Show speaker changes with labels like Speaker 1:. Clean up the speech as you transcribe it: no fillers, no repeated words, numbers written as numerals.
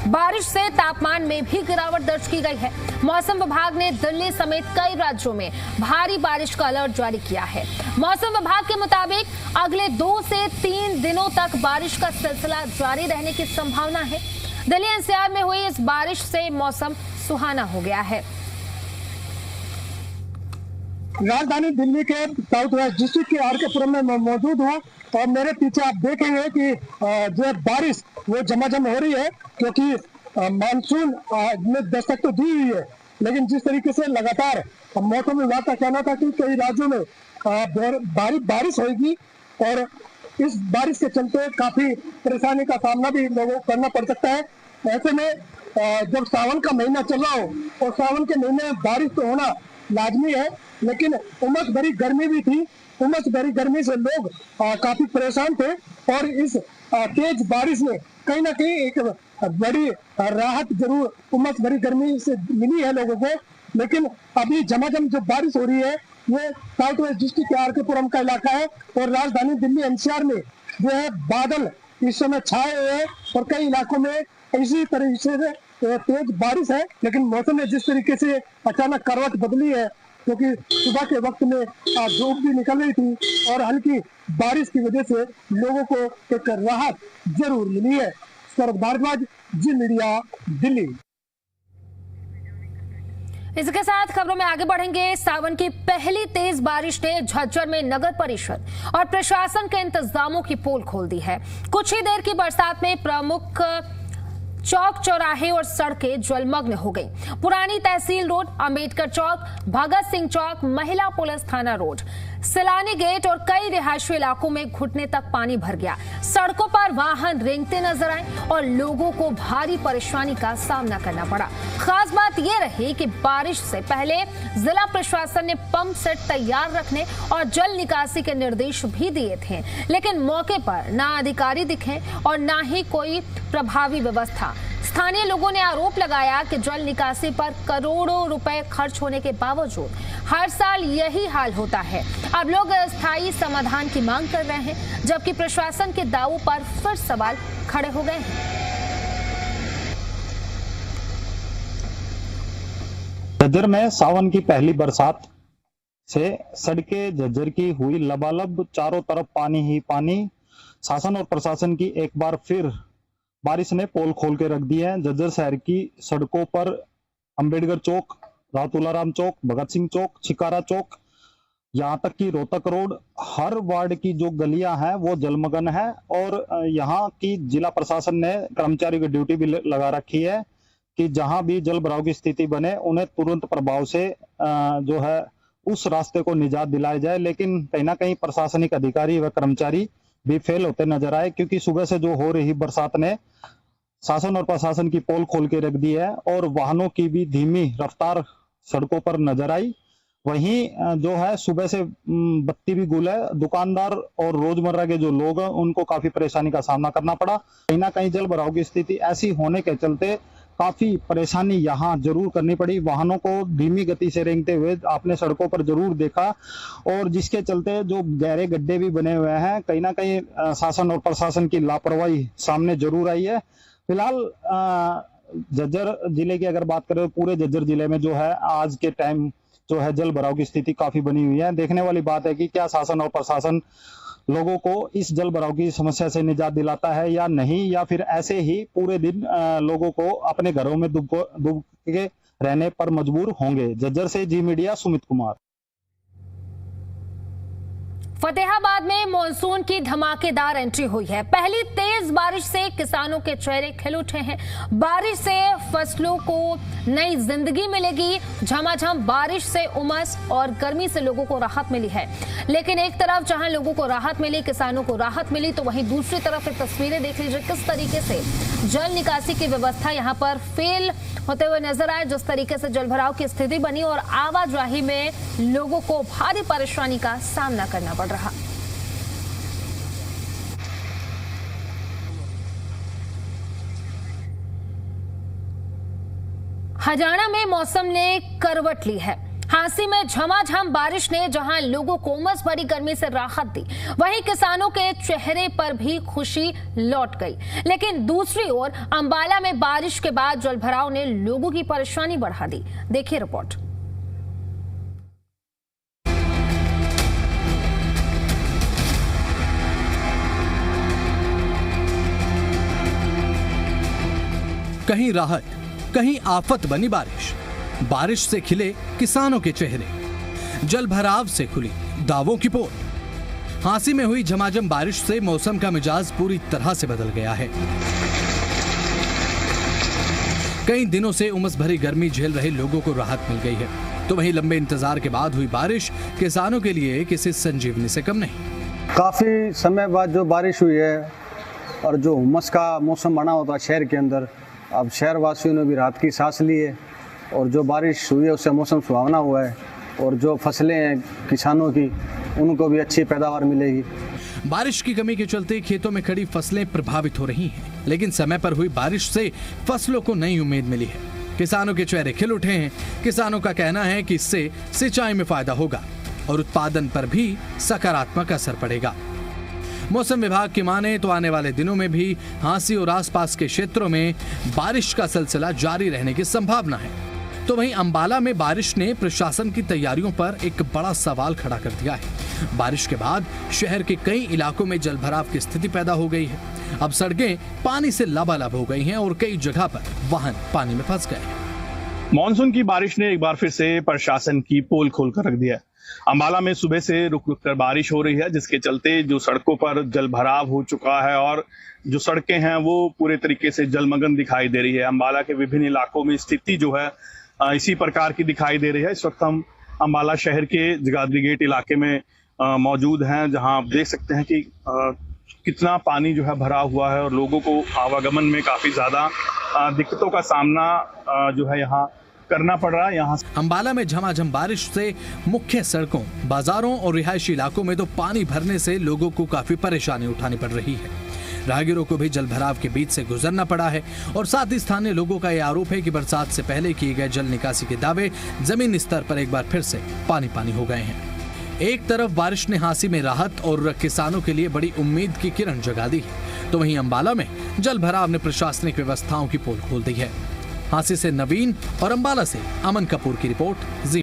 Speaker 1: बारिश से तापमान में भी गिरावट दर्ज की गई है। मौसम विभाग ने दिल्ली समेत कई राज्यों में भारी बारिश का अलर्ट जारी किया है। मौसम विभाग के मुताबिक अगले 2 से 3 दिनों तक बारिश का सिलसिला जारी रहने की संभावना है। दिल्ली एनसीआर में हुई इस बारिश से मौसम सुहाना हो गया है।
Speaker 2: राजधानी दिल्ली के साउथ वेस्ट डिस्ट्रिक्ट के आर.के.पुरम में मौजूद हूँ और मेरे पीछे आप देखेंगे कि जो बारिश वो झमाझम हो रही है, क्योंकि मानसून ने दस्तक तो दी हुई है, लेकिन जिस तरीके से लगातार मौसम विभाग का कहना था कि कई राज्यों में भारी बारिश होगी और इस बारिश के चलते काफी परेशानी का सामना भी लोगों को करना पड़ सकता है। ऐसे में जब सावन का महीना चल रहा हो और सावन के महीने में बारिश तो होना लाजमी है, लेकिन उमस भरी गर्मी भी थी। उमस भरी गर्मी से लोग काफी परेशान थे और इस तेज बारिश में कहीं ना कहीं एक बड़ी राहत जरूर उमस भरी गर्मी से मिली है लोगों को। लेकिन अभी झमाझम जो बारिश हो रही है ये साउथ वेस्ट डिस्ट्रिक्ट के आर.के.पुरम का इलाका है और राजधानी दिल्ली एनसीआर में जो है बादल इस समय छाए हुए हैं और कई इलाकों में इसी तरह से तेज बारिश है। लेकिन मौसम ने जिस तरीके से अचानक करवट बदली है, क्योंकि सुबह के वक्त में धूप भी निकल रही थी और हल्की बारिश की वजह से लोगों को एक राहत जरूर मिली है। शरद भारद्वाज, जी मीडिया, दिल्ली।
Speaker 1: इसके साथ खबरों में आगे बढ़ेंगे। सावन की पहली तेज बारिश ने झज्जर में नगर परिषद और प्रशासन के इंतजामों की पोल खोल दी है। कुछ ही देर की बरसात में प्रमुख चौक चौराहे और सड़कें जलमग्न हो गई। पुरानी तहसील रोड, अंबेडकर चौक, भगत सिंह चौक, महिला पुलिस थाना रोड, सिलानी गेट और कई रिहायशी इलाकों में घुटने तक पानी भर गया। सड़कों पर वाहन रेंगते नजर आए और लोगों को भारी परेशानी का सामना करना पड़ा। खास बात यह रही कि बारिश से पहले जिला प्रशासन ने पंप सेट तैयार रखने और जल निकासी के निर्देश भी दिए थे, लेकिन मौके पर ना अधिकारी दिखे और ना ही कोई प्रभावी व्यवस्था। स्थानीय लोगों ने आरोप लगाया कि जल निकासी पर करोड़ों रुपए खर्च होने के बावजूद हर साल यही हाल होता है। अब लोग स्थायी समाधान की मांग कर रहे हैं, जबकि प्रशासन के दावों पर फिर सवाल खड़े हो गए हैं।
Speaker 3: झज्जर में सावन की पहली बरसात से सड़कें झज्जर की हुई लबालब, चारों तरफ पानी ही पानी। शासन और प्रशासन की एक बार फिर बारिश ने पोल खोल के रख दी है। झज्जर शहर की सड़कों पर अंबेडकर चौक, रातुलाराम चौक, भगत सिंह चौक, छिकारा चौक, यहाँ तक कि रोहतक रोड, हर वार्ड की जो गलियां हैं वो जलमग्न है और यहाँ की जिला प्रशासन ने कर्मचारियों की ड्यूटी भी लगा रखी है कि जहां भी जल भराव की स्थिति बने उन्हें तुरंत प्रभाव से जो है उस रास्ते को निजात दिलाई जाए। लेकिन कहीं ना कहीं प्रशासनिक अधिकारी व कर्मचारी भी फेल होते नजर आए, क्योंकि सुबह से जो हो रही बरसात ने शासन और प्रशासन की पोल खोल के रख दी है और वाहनों की भी धीमी रफ्तार सड़कों पर नजर आई। वहीं जो है सुबह से बत्ती भी गुल है। दुकानदार और रोजमर्रा के जो लोग हैं उनको काफी परेशानी का सामना करना पड़ा। कहीं ना कहीं जल भराव की स्थिति ऐसी होने के चलते काफी परेशानी यहाँ जरूर करनी पड़ी। वाहनों को धीमी गति से रेंगते हुए आपने सड़कों पर जरूर देखा और जिसके चलते जो गहरे गड्ढे भी बने हुए हैं, कहीं ना कहीं शासन और प्रशासन की लापरवाही सामने जरूर आई है। फिलहाल झज्जर जिले की अगर बात करें, पूरे झज्जर जिले में जो है आज के टाइम जो है जल भराव की स्थिति काफी बनी हुई है। देखने वाली बात है कि क्या शासन और प्रशासन लोगों को इस जल भराव की समस्या से निजात दिलाता है या नहीं, या फिर ऐसे ही पूरे दिन लोगों को अपने घरों में डूब के रहने पर मजबूर होंगे। झज्जर से जी मीडिया, सुमित कुमार।
Speaker 1: फतेहाबाद में मॉनसून की धमाकेदार एंट्री हुई है। पहली तेज बारिश से किसानों के चेहरे खिल उठे हैं। बारिश से फसलों को नई जिंदगी मिलेगी। झमाझम बारिश से उमस और गर्मी से लोगों को राहत मिली है। लेकिन एक तरफ जहां लोगों को राहत मिली, किसानों को राहत मिली, तो वहीं दूसरी तरफ एक तस्वीरें देख लीजिए किस तरीके से जल निकासी की व्यवस्था यहां पर फेल होते हुए नजर आए। जिस तरीके से जलभराव की स्थिति बनी और आवाजाही में लोगों को भारी परेशानी का सामना करना पड़ रहा। हरियाणा में मौसम ने करवट ली है। हांसी में झमाझम बारिश ने जहां लोगों को उमस भरी गर्मी से राहत दी, वहीं किसानों के चेहरे पर भी खुशी लौट गई। लेकिन दूसरी ओर अंबाला में बारिश के बाद जलभराव ने लोगों की परेशानी बढ़ा दी। देखिए रिपोर्ट।
Speaker 4: कहीं राहत, कहीं आफत बनी बारिश। बारिश से खिले किसानों के चेहरे, जलभराव से खुली दावों की पोल। हांसी में हुई झमाझम बारिश से मौसम का मिजाज पूरी तरह से बदल गया है। कई दिनों से उमस भरी गर्मी झेल रहे लोगों को राहत मिल गई है, तो वहीं लंबे इंतजार के बाद हुई बारिश किसानों के लिए किसी संजीवनी से कम नहीं।
Speaker 5: काफी समय बाद जो बारिश हुई है और जो उमस का मौसम बना होता है शहर के अंदर, अब शहर वासियों ने भी राहत की सांस ली है और जो बारिश हुई है उससे मौसम सुहावना हुआ है और जो फसलें हैं किसानों की उनको भी अच्छी पैदावार मिलेगी।
Speaker 4: बारिश की कमी के चलते खेतों में खड़ी फसलें प्रभावित हो रही हैं, लेकिन समय पर हुई बारिश से फसलों को नई उम्मीद मिली है। किसानों के चेहरे खिल उठे हैं। किसानों का कहना है कि इससे सिंचाई में फायदा होगा और उत्पादन पर भी सकारात्मक असर पड़ेगा। मौसम विभाग की माने तो आने वाले दिनों में भी हांसी और आसपास के क्षेत्रों में बारिश का सिलसिला जारी रहने की संभावना है। तो वहीं अंबाला में बारिश ने प्रशासन की तैयारियों पर एक बड़ा सवाल खड़ा कर दिया है। बारिश के बाद शहर के कई इलाकों में जलभराव की स्थिति पैदा हो गई है। अब सड़कें पानी से लबालब हो गई हैं और कई जगह पर वाहन पानी में फंस गए हैं।
Speaker 6: मानसून की बारिश ने एक बार फिर से प्रशासन की पोल खोलकर रख दिया है। अंबाला में सुबह से रुक रुक कर बारिश हो रही है, जिसके चलते जो सड़कों पर जलभराव हो चुका है और जो सड़कें हैं वो पूरे तरीके से जलमग्न दिखाई दे रही है। अंबाला के विभिन्न इलाकों में स्थिति जो है इसी प्रकार की दिखाई दे रही है। इस वक्त हम अंबाला शहर के जगाधरी गेट इलाके में मौजूद हैं, जहां आप देख सकते हैं कि कितना पानी जो है भरा हुआ है और लोगों को आवागमन में काफी ज्यादा दिक्कतों का सामना जो है यहाँ करना पड़ रहा है। यहाँ
Speaker 4: अंबाला में झमाझम बारिश से मुख्य सड़कों, बाजारों और रिहायशी इलाकों में तो पानी भरने से लोगों को काफी परेशानी उठानी पड़ रही है। राहगीरों को भी जलभराव के बीच से गुजरना पड़ा है और साथ ही स्थानीय लोगों का यह आरोप है कि बरसात से पहले किए गए जल निकासी के दावे जमीन स्तर पर एक बार फिर से पानी पानी हो गए हैं। एक तरफ बारिश ने हांसी में राहत और किसानों के लिए बड़ी उम्मीद की किरण जगा दी है, तो वहीं अंबाला में जलभराव ने प्रशासनिक व्यवस्थाओं की पोल खोल दी है। हांसी से नवीन और अंबाला से अमन कपूर की रिपोर्ट।